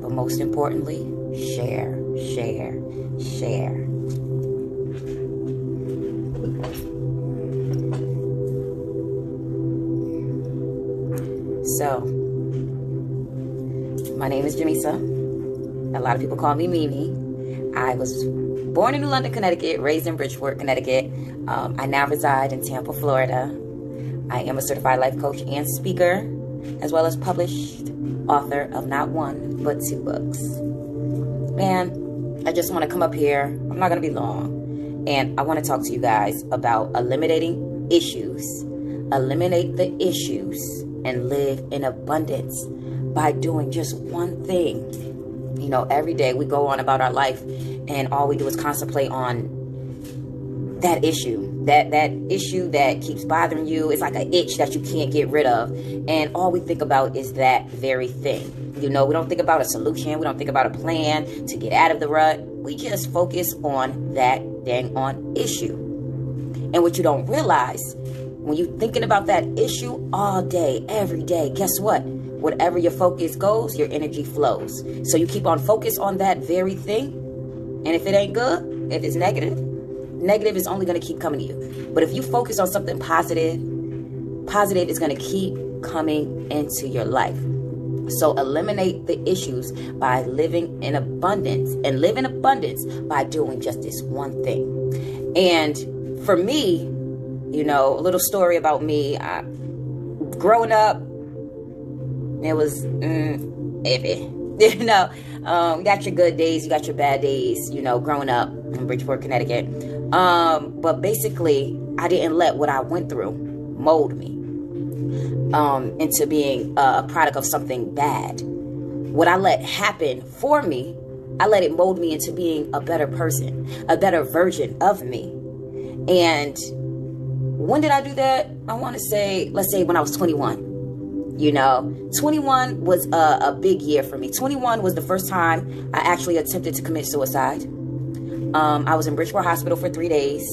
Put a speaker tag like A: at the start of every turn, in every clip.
A: but most importantly, share, share, share. So, my name is Jamisa. A lot of people call me Mimi. I was born in New London, Connecticut, raised in Bridgeport, Connecticut. I now reside in Tampa, Florida. I am a certified life coach and speaker, as well as published author of not one, but 2 books. And I just want to come up here. I'm not going to be long. And I want to talk to you guys about eliminating issues. Eliminate the issues and live in abundance by doing just one thing. You know, every day we go on about our life and all we do is contemplate on that issue, that issue that keeps bothering you. It's like an itch that you can't get rid of. And all we think about is that very thing. You know, we don't think about a solution. We don't think about a plan to get out of the rut. We just focus on that dang on issue. And what you don't realize, when you're thinking about that issue all day, every day, guess what? Whatever your focus goes, your energy flows. So you keep on focus on that very thing. And if it ain't good, if it's negative, negative is only going to keep coming to you. But if you focus on something positive, positive is going to keep coming into your life. So eliminate the issues by living in abundance, and live in abundance by doing just this one thing. And for me, you know, a little story about me. Growing up, it was iffy. You know, you got your good days, you got your bad days, you know, growing up in Bridgeport, Connecticut. But basically, I didn't let what I went through mold me into being a product of something bad. What I let happen for me, I let it mold me into being a better person, a better version of me. And when did I do that? I want to say, let's say when I was 21. You know, 21 was a big year for me. 21 was the first time I actually attempted to commit suicide. I was in Bridgeport Hospital for 3 days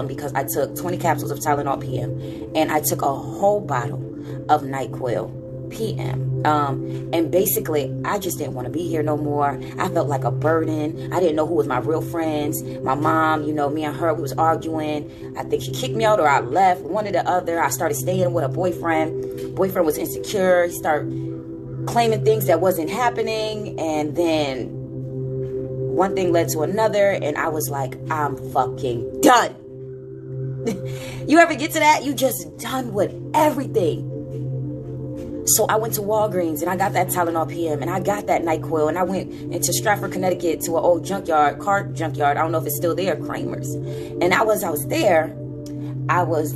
A: because I took 20 capsules of Tylenol PM, and I took a whole bottle of NyQuil PM. And basically, I just didn't want to be here no more. I felt like a burden. I didn't know who was my real friends. My mom, you know, me and her, we was arguing. I think she kicked me out or I left, one or the other. I started staying with a boyfriend. Boyfriend was insecure. He started claiming things that wasn't happening. And then one thing led to another. And I was like, I'm fucking done. You ever get to that? You just done with everything. So I went to Walgreens and I got that Tylenol PM and I got that NyQuil, and I went into Stratford, Connecticut to an old junkyard, car junkyard. I don't know if it's still there, Kramer's. And I was there, I was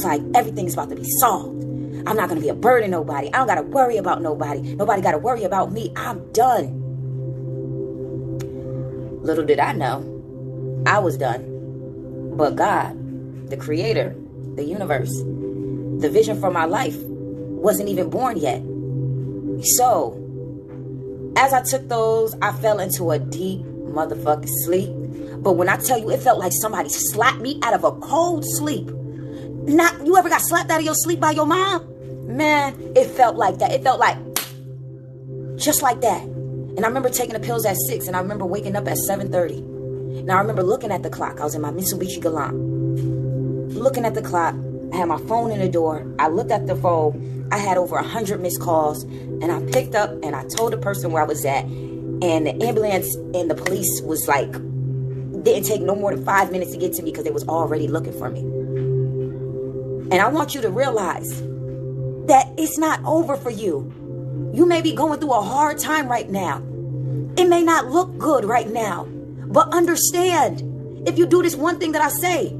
A: like, everything's about to be solved. I'm not going to be a burden to nobody. I don't got to worry about nobody. Nobody got to worry about me. I'm done. Little did I know, I was done. But God, the creator, the universe, the vision for my life wasn't even born yet. So, as I took those, I fell into a deep motherfucking sleep. But when I tell you, it felt like somebody slapped me out of a cold sleep. Not, you ever got slapped out of your sleep by your mom? Man, it felt like that. It felt like, just like that. And I remember taking the pills at 6, and I remember waking up at 7:30. Now I remember looking at the clock. I was in my Mitsubishi Galant. Looking at the clock, I had my phone in the door. I looked at the phone. I had over 100 missed calls, and I picked up and I told the person where I was at, and the ambulance and the police was like, didn't take no more than 5 minutes to get to me because they was already looking for me. And I want you to realize that it's not over for you. You may be going through a hard time right now. It may not look good right now, but understand, if you do this one thing that I say,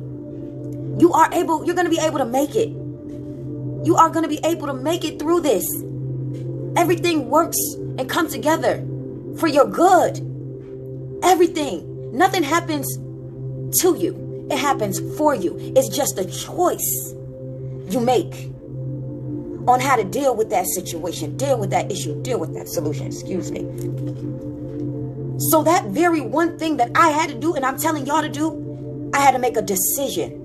A: you're going to be able to make it. You are going to be able to make it through this. Everything works and comes together for your good. Everything. Nothing happens to you. It happens for you. It's just a choice you make on how to deal with that situation, deal with that issue, deal with that solution. Excuse me. So that very one thing that I had to do, and I'm telling y'all to do, I had to make a decision.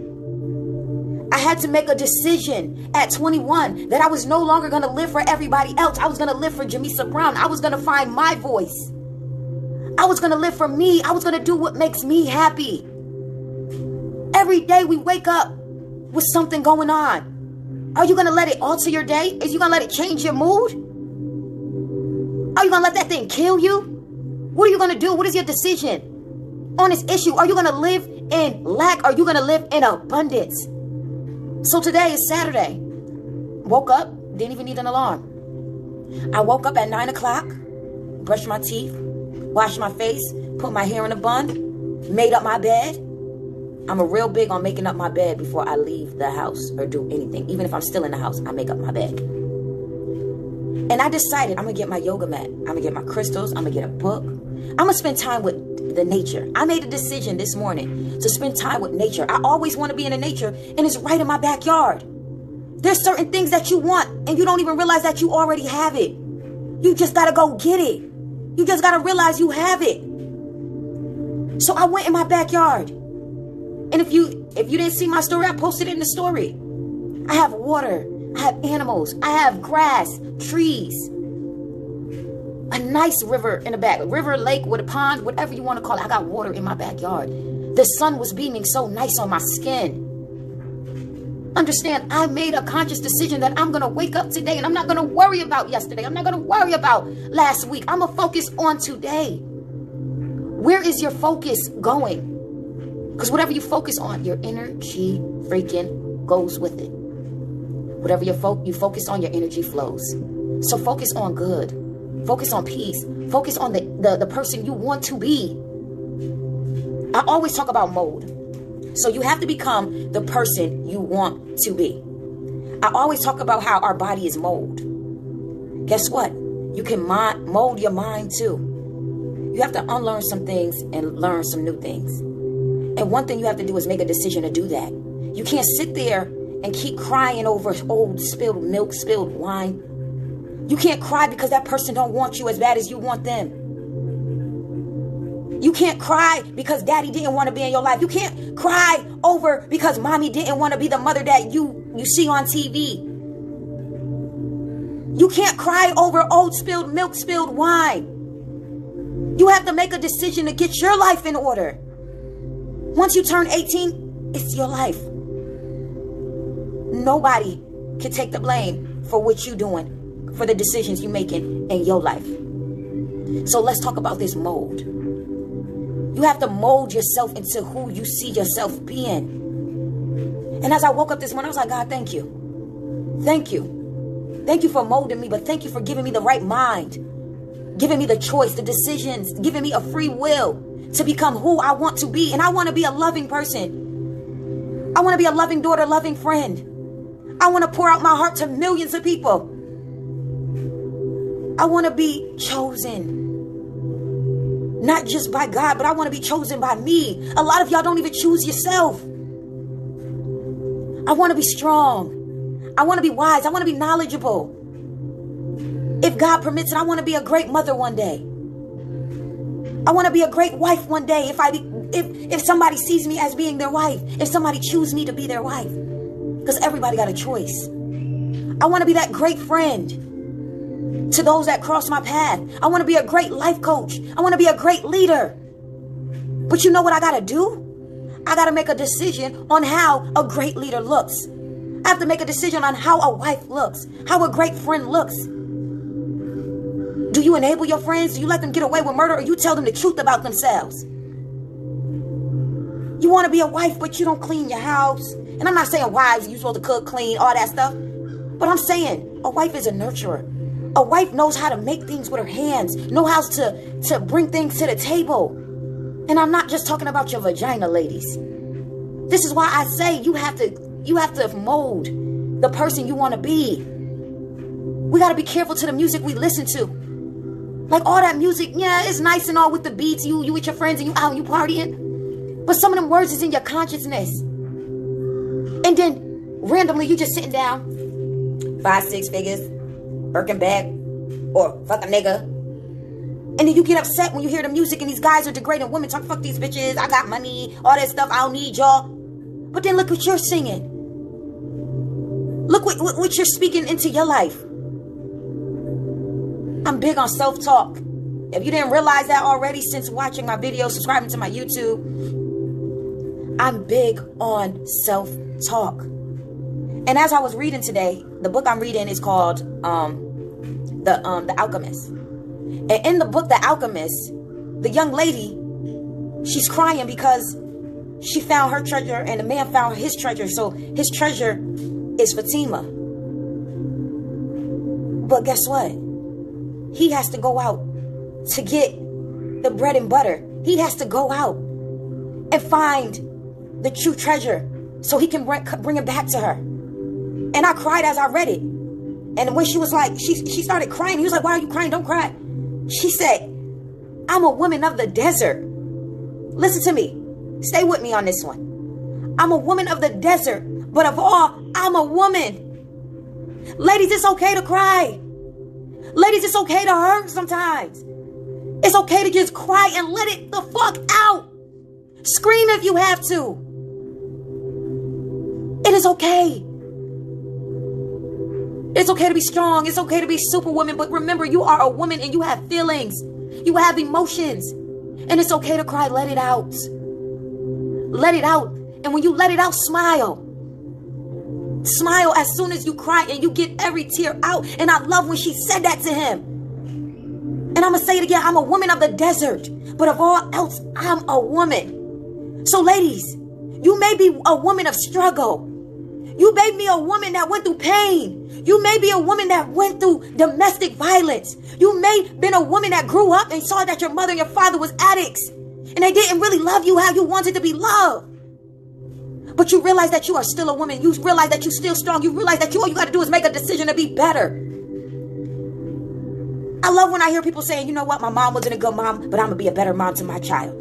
A: I had to make a decision at 21 that I was no longer going to live for everybody else. I was going to live for Jamisa Brown. I was going to find my voice. I was going to live for me. I was going to do what makes me happy. Every day we wake up with something going on. Are you going to let it alter your day? Are you going to let it change your mood? Are you going to let that thing kill you? What are you going to do? What is your decision on this issue? Are you going to live in lack? Are you going to live in abundance? So today is Saturday. Woke up, didn't even need an alarm. I woke up at 9 o'clock, brushed my teeth, washed my face, put my hair in a bun, made up my bed. I'm a real big on making up my bed before I leave the house or do anything. Even if I'm still in the house, I make up my bed. And I decided I'm going to get my yoga mat. I'm going to get my crystals. I'm going to get a book. I'm going to spend time with the nature. I made a decision this morning to spend time with nature. I always want to be in the nature, and it's right in my backyard. There's certain things that you want, and you don't even realize that you already have it. You just got to go get it. You just got to realize you have it. So I went in my backyard. And if you didn't see my story, I posted it in the story. I have water. I have animals. I have grass, trees. A nice river in the back. A river, lake, with a pond, whatever you want to call it. I got water in my backyard. The sun was beaming so nice on my skin. Understand, I made a conscious decision that I'm going to wake up today and I'm not going to worry about yesterday. I'm not going to worry about last week. I'm going to focus on today. Where is your focus going? Because whatever you focus on, your energy freaking goes with it. Whatever you focus on, your energy flows. So focus on good. Focus on peace. Focus on the person you want to be. I always talk about mold. So you have to become the person you want to be. I always talk about how our body is mold. Guess what? You can mold your mind too. You have to unlearn some things and learn some new things. And one thing you have to do is make a decision to do that. You can't sit there and keep crying over old spilled milk, spilled wine. You can't cry because that person don't want you as bad as you want them. You can't cry because daddy didn't want to be in your life. You can't cry over because mommy didn't want to be the mother that you see on TV. You can't cry over old spilled milk, spilled wine. You have to make a decision to get your life in order. Once you turn 18, it's your life. Nobody can take the blame for what you're doing, for the decisions you're making in your life. So let's talk about this mold. You have to mold yourself into who you see yourself being. And as I woke up this morning, I was like, God, thank you. Thank you. Thank you for molding me, but thank you for giving me the right mind, giving me the choice, the decisions, giving me a free will to become who I want to be. And I want to be a loving person. I want to be a loving daughter, loving friend. I want to pour out my heart to millions of people. I want to be chosen. Not just by God, but I want to be chosen by me. A lot of y'all don't even choose yourself. I want to be strong. I want to be wise. I want to be knowledgeable. If God permits it, I want to be a great mother one day. I want to be a great wife one day. If somebody sees me as being their wife, if somebody chooses me to be their wife, because everybody got a choice. I want to be that great friend to those that cross my path. I want to be a great life coach. I want to be a great leader. But you know what I got to do? I got to make a decision on how a great leader looks. I have to make a decision on how a wife looks, how a great friend looks. Do you enable your friends? Do you let them get away with murder, or you tell them the truth about themselves? You want to be a wife, but you don't clean your house. And I'm not saying wives, you're supposed to cook, clean, all that stuff. But I'm saying a wife is a nurturer. A wife knows how to make things with her hands, know how to bring things to the table. And I'm not just talking about your vagina, ladies. This is why I say you have to mold the person you want to be. We got to be careful to the music we listen to. Like all that music, yeah, it's nice and all with the beats, you with your friends and you out and you partying. But some of them words is in your consciousness. And then randomly you just sitting down, 5, 6 figures, Birkin bag, or fuck a nigga. And then you get upset when you hear the music and these guys are degrading women, talk fuck these bitches, I got money, all that stuff, I don't need y'all. But then look what you're singing. Look what you're speaking into your life. I'm big on self-talk. If you didn't realize that already since watching my videos, subscribing to my YouTube, I'm big on self-talk. And as I was reading today, the book I'm reading is called The Alchemist. And in the book, The Alchemist, the young lady, she's crying because she found her treasure and the man found his treasure. So his treasure is Fatima. But guess what? He has to go out to get the bread and butter. He has to go out and find the true treasure so he can bring it back to her. And I cried as I read it. And when she was like, she started crying. He was like, why are you crying? Don't cry. She said, I'm a woman of the desert. Listen to me. Stay with me on this one. I'm a woman of the desert, but of all, I'm a woman. Ladies, it's okay to cry. Ladies, it's okay to hurt sometimes. It's okay to just cry and let it the fuck out. Scream if you have to. It is okay. It's okay to be strong. It's okay to be superwoman. But remember, you are a woman and you have feelings. You have emotions. And it's okay to cry. Let it out. Let it out. And when you let it out, smile. Smile as soon as you cry and you get every tear out. And I love when she said that to him. And I'm going to say it again. I'm a woman of the desert. But of all else, I'm a woman. So ladies, you may be a woman of struggle. You may be a woman that went through pain. You may be a woman that went through domestic violence. You may have been a woman that grew up and saw that your mother and your father was addicts. And they didn't really love you how you wanted to be loved. But you realize that you are still a woman. You realize that you're still strong. You realize that all you got to do is make a decision to be better. I love when I hear people saying, you know what, my mom wasn't a good mom, but I'm going to be a better mom to my child.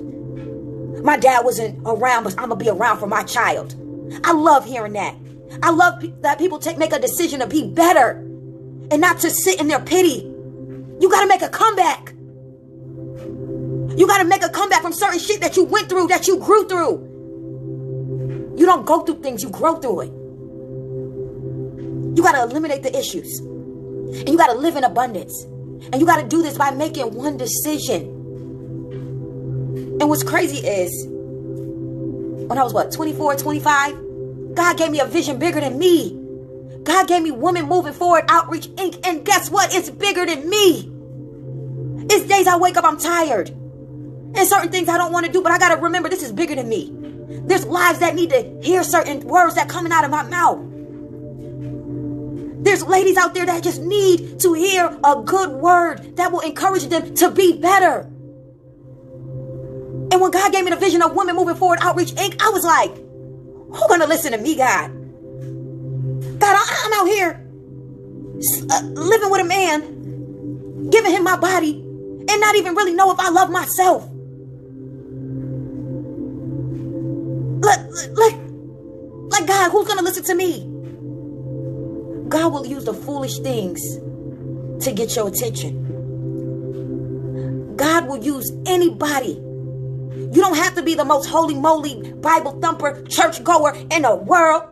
A: My dad wasn't around, but I'm going to be around for my child. I love hearing that. I love that people make a decision to be better and not to sit in their pity. You got to make a comeback. You got to make a comeback from certain shit that you went through, that you grew through. You don't go through things, you grow through it. You got to eliminate the issues. And you got to live in abundance. And you got to do this by making one decision. And what's crazy is, when I was 24, 25, God gave me a vision bigger than me. God gave me Women Moving Forward Outreach Inc. And guess what? It's bigger than me. It's days I wake up, I'm tired. And certain things I don't want to do, but I got to remember this is bigger than me. There's lives that need to hear certain words that coming out of my mouth. There's ladies out there that just need to hear a good word that will encourage them to be better. And when God gave me the vision of Women Moving Forward Outreach Inc., I was like, who's going to listen to me, God? God, I'm out here living with a man, giving him my body, and not even really know if I love myself. Like God, who's going to listen to me? God will use the foolish things to get your attention. God will use anybody. You don't have to be the most holy moly Bible thumper church goer in the world.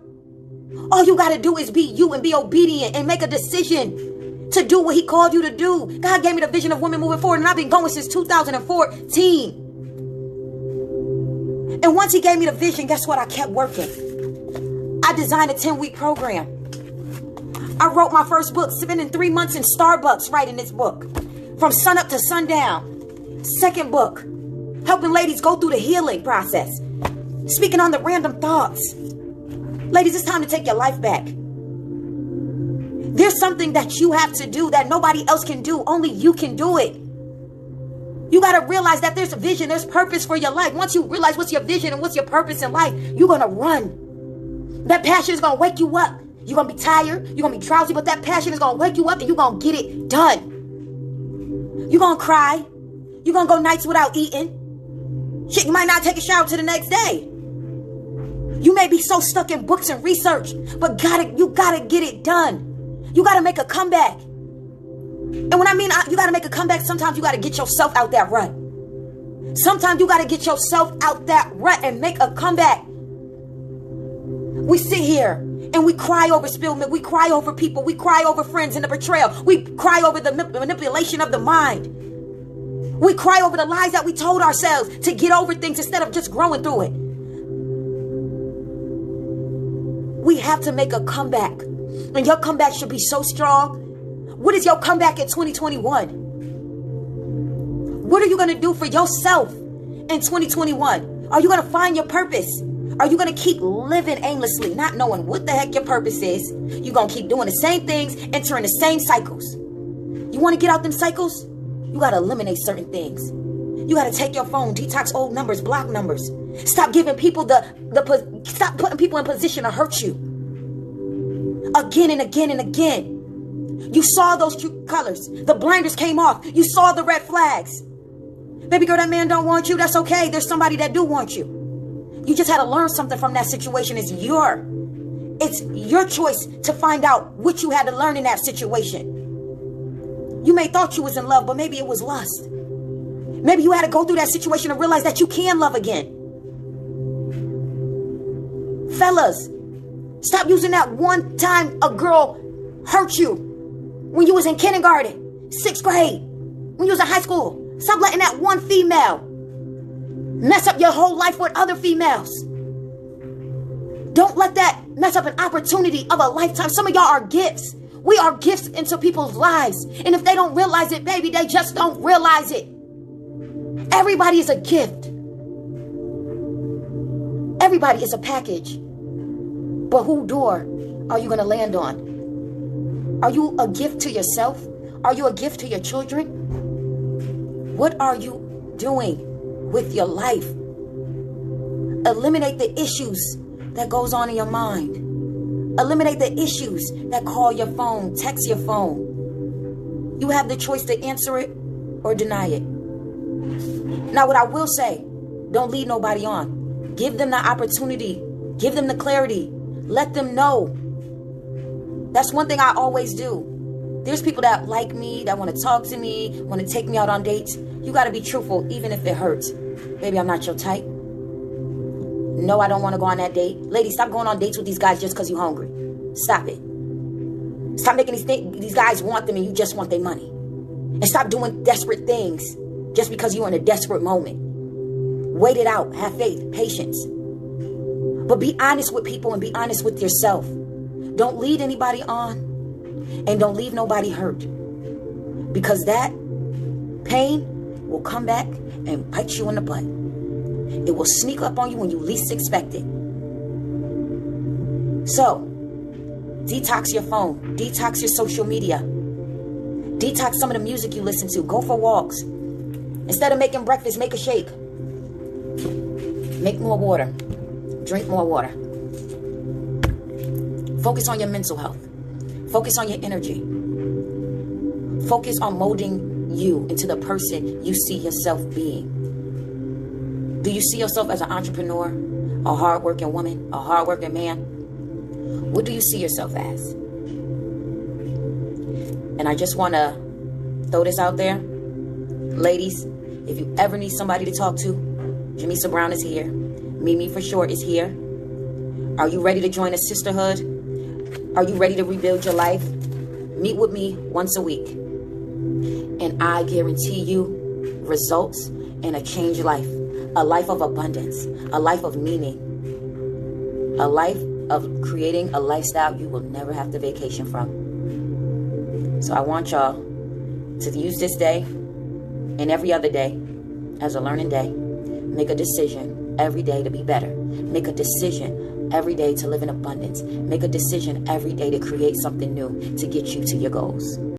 A: All you got to do is be you and be obedient and make a decision to do what he called you to do. God gave me the vision of Women Moving Forward, and I've been going since 2014. And once he gave me the vision, guess what? I kept working. I designed a 10-week program. I wrote my first book, spending 3 months in Starbucks writing this book. From sunup to sundown. Second book, helping ladies go through the healing process. Speaking on the random thoughts. Ladies, it's time to take your life back. There's something that you have to do that nobody else can do. Only you can do it. You got to realize that there's a vision, there's purpose for your life. Once you realize what's your vision and what's your purpose in life, you're going to run. That passion is going to wake you up. You're going to be tired, you're going to be drowsy, but that passion is going to wake you up and you're going to get it done. You're going to cry. You're going to go nights without eating. Shit, you might not take a shower till the next day. You may be so stuck in books and research, but you got to get it done. You got to make a comeback. And when I mean you got to make a comeback, sometimes you got to get yourself out that rut. Sometimes you got to get yourself out that rut and make a comeback. We sit here And we cry over spilled milk. We cry over people. We cry over friends and the betrayal. We cry over the manipulation of the mind. We cry over the lies that we told ourselves to get over things instead of just growing through it. We have to make a comeback. And your comeback should be so strong. What is your comeback in 2021? What are you going to do for yourself in 2021? Are you going to find your purpose? Are you going to keep living aimlessly, not knowing what the heck your purpose is? You're going to keep doing the same things, entering the same cycles. You want to get out them cycles? You got to eliminate certain things. You got to take your phone, detox old numbers, block numbers. Stop giving people stop putting people in position to hurt you. Again and again and again. You saw those true colors. The blinders came off. You saw the red flags. Baby girl, that man don't want you. That's okay. There's somebody that do want you. You just had to learn something from that situation. It's your choice to find out what you had to learn in that situation. You may thought you was in love, but maybe it was lust. Maybe you had to go through that situation and realize that you can love again. Fellas, stop using that one time a girl hurt you when you was in kindergarten, 6th grade, when you was in high school. Stop letting that one female mess up your whole life with other females. Don't let that mess up an opportunity of a lifetime. Some of y'all are gifts. We are gifts into people's lives. And if they don't realize it, baby, they just don't realize it. Everybody is a gift. Everybody is a package. But whose door are you going to land on? Are you a gift to yourself? Are you a gift to your children? What are you doing with your life? Eliminate the issues that goes on in your mind. Eliminate the issues that call your phone, text your phone. You have the choice to answer it or deny it. Now, what I will say, don't lead nobody on. Give them the opportunity. Give them the clarity. Let them know. That's one thing I always do. There's people that like me, that want to talk to me, want to take me out on dates. You got to be truthful, even if it hurts. Baby, I'm not your type. No, I don't want to go on that date. Ladies, stop going on dates with these guys just because you're hungry. Stop it. Stop making these guys want them and you just want their money. And stop doing desperate things just because you're in a desperate moment. Wait it out. Have faith, patience. But be honest with people and be honest with yourself. Don't lead anybody on and don't leave nobody hurt. Because that pain will come back and bite you in the butt. It will sneak up on you when you least expect it. So, detox your phone. Detox your social media. Detox some of the music you listen to. Go for walks. Instead of making breakfast, make a shake. Make more water. Drink more water. Focus on your mental health. Focus on your energy. Focus on molding you into the person you see yourself being. Do you see yourself as an entrepreneur, a hardworking woman, a hardworking man? What do you see yourself as? And I just want to throw this out there. Ladies, if you ever need somebody to talk to, Jamisa Brown is here. Mimi for short is here. Are you ready to join a sisterhood? Are you ready to rebuild your life? Meet with me once a week. And I guarantee you results in a changed life. A life of abundance. A life of meaning. A life of creating a lifestyle you will never have to vacation from. So I want y'all to use this day and every other day as a learning day. Make a decision every day to be better. Make a decision every day to live in abundance. Make a decision every day to create something new to get you to your goals.